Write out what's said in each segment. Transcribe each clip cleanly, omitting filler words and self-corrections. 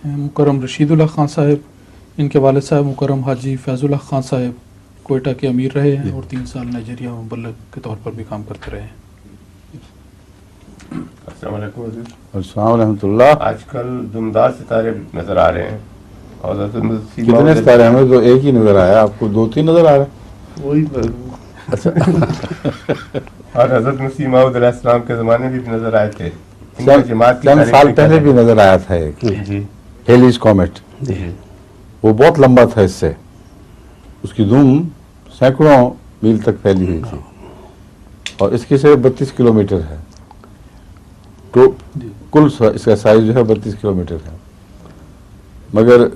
مکرم رشید اللہ خان صاحب. ان کے والد صاحب مکرم حاجی فیض اللہ خان صاحب کوئٹہ کے امیر رہے ہیں اور 3 سال نائجیریا میں مبلغ کے طور پر بھی کام کرتے رہے ہیں. السلام علیکم وزیر. السلام ورحمۃ اللہ. آج کل دمدار ستارے نظر آ رہے ہیں اور کتنے ستارے؟ ہمیں تو ایک ہی نظر آیا، آپ کو 2-3 نظر آ رہے ہیں. وہی اور حضرت مسیح موعود علیہ السلام کے زمانے میں بھی نظر آئے تھے. چند سال پہلے بھی نظر آیا تھا ایک ہیلیز کومیٹ. وہ بہت لمبا تھا، اس سے اس کی دھوم سینکڑوں میل تک پھیلی ہوئی تھی اور اس کی صرف 32 کلومیٹر ہے. تو کل اس کا سائز جو ہے 32 کلومیٹر ہے، مگر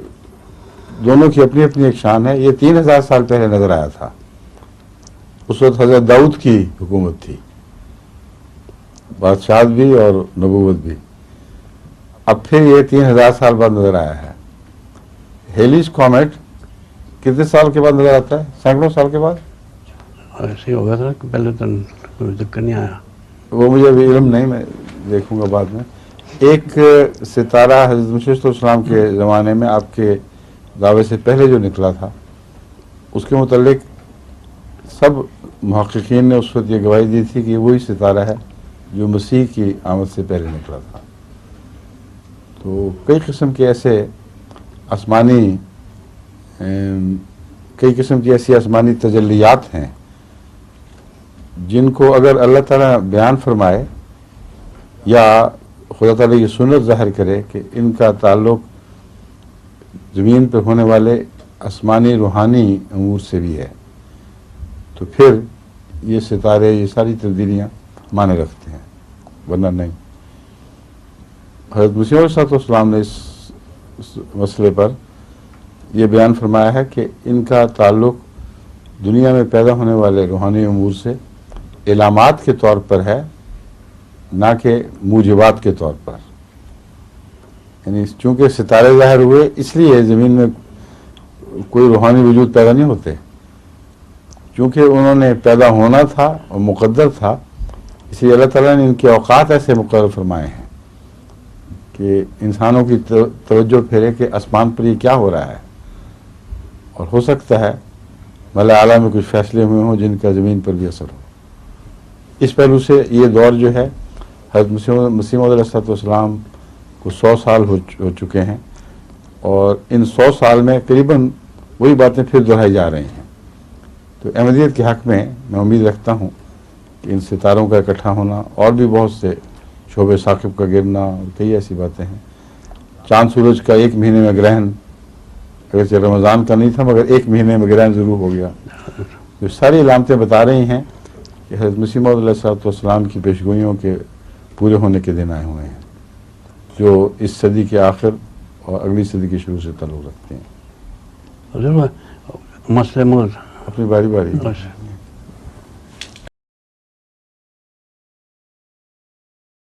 دونوں کی اپنی اپنی ایک شان ہے. یہ 3000 سال پہلے نظر آیا تھا. اس وقت حضرت داؤد کی حکومت تھی، بادشاہت بھی اور نبوت بھی. اب پھر یہ 3000 سال بعد نظر آیا ہے. ہیلیز کومیٹ کتنے سال کے بعد نظر آتا ہے؟ سینکڑوں سال کے بعد. ایسے ہی ہوگا سر، پہلے تو کوئی ذکر نہیں آیا. وہ مجھے ابھی علم نہیں، میں دیکھوں گا بعد میں. ایک ستارہ حضرت مسیح علیہ السلام کے زمانے میں آپ کے دعوے سے پہلے جو نکلا تھا، اس کے متعلق سب محققین نے اس وقت یہ گواہی دی تھی کہ وہی ستارہ ہے جو مسیح کی آمد سے پہلے نکلا تھا. تو کئی قسم کے ایسے آسمانی ایسی آسمانی تجلیات ہیں جن کو اگر اللہ تعالیٰ بیان فرمائے یا خدا تعالیٰ یہ سنت ظاہر کرے کہ ان کا تعلق زمین پہ ہونے والے آسمانی روحانی امور سے بھی ہے، تو پھر یہ ستارے، یہ ساری تبدیلیاں معنی رکھتے ہیں، ورنہ نہیں. حضرت مسیح علیہ السلام نے اس مسئلے پر یہ بیان فرمایا ہے کہ ان کا تعلق دنیا میں پیدا ہونے والے روحانی امور سے علامات کے طور پر ہے، نہ کہ موجبات کے طور پر. یعنی چونکہ ستارے ظاہر ہوئے اس لیے زمین میں کوئی روحانی وجود پیدا نہیں ہوتے. چونکہ انہوں نے پیدا ہونا تھا اور مقدر تھا، اس لیے اللہ تعالیٰ نے ان کے اوقات ایسے مقرر فرمائے ہیں کہ انسانوں کی توجہ پھیرے کہ آسمان پر یہ کیا ہو رہا ہے، اور ہو سکتا ہے ملا اعلیٰ میں کچھ فیصلے ہوئے ہوں جن کا زمین پر بھی اثر ہو. اس پہلو سے یہ دور جو ہے حضرت مسیح موعود علیہ السلام کو 100 سال ہو چکے ہیں، اور ان 100 سال میں قریباً وہی باتیں پھر دہرائی جا رہی ہیں. تو احمدیت کے حق میں امید رکھتا ہوں کہ ان ستاروں کا اکٹھا ہونا اور بھی بہت سے شعبِ ثاقب کا گرنا اور کئی ایسی باتیں ہیں. چاند سورج کا 1 مہینے میں گرہن، اگرچہ رمضان کا نہیں تھا مگر 1 مہینے میں گرہن ضرور ہو گیا. تو ساری علامتیں بتا رہی ہیں کہ حضرت مسیح موعود علیہ السلام کی پیشگوئیوں کے پورے ہونے کے دن آئے ہوئے ہیں، جو اس صدی کے آخر اور اگلی صدی کے شروع سے تعلق رکھتے ہیں. مسئلہ اپنی باری باری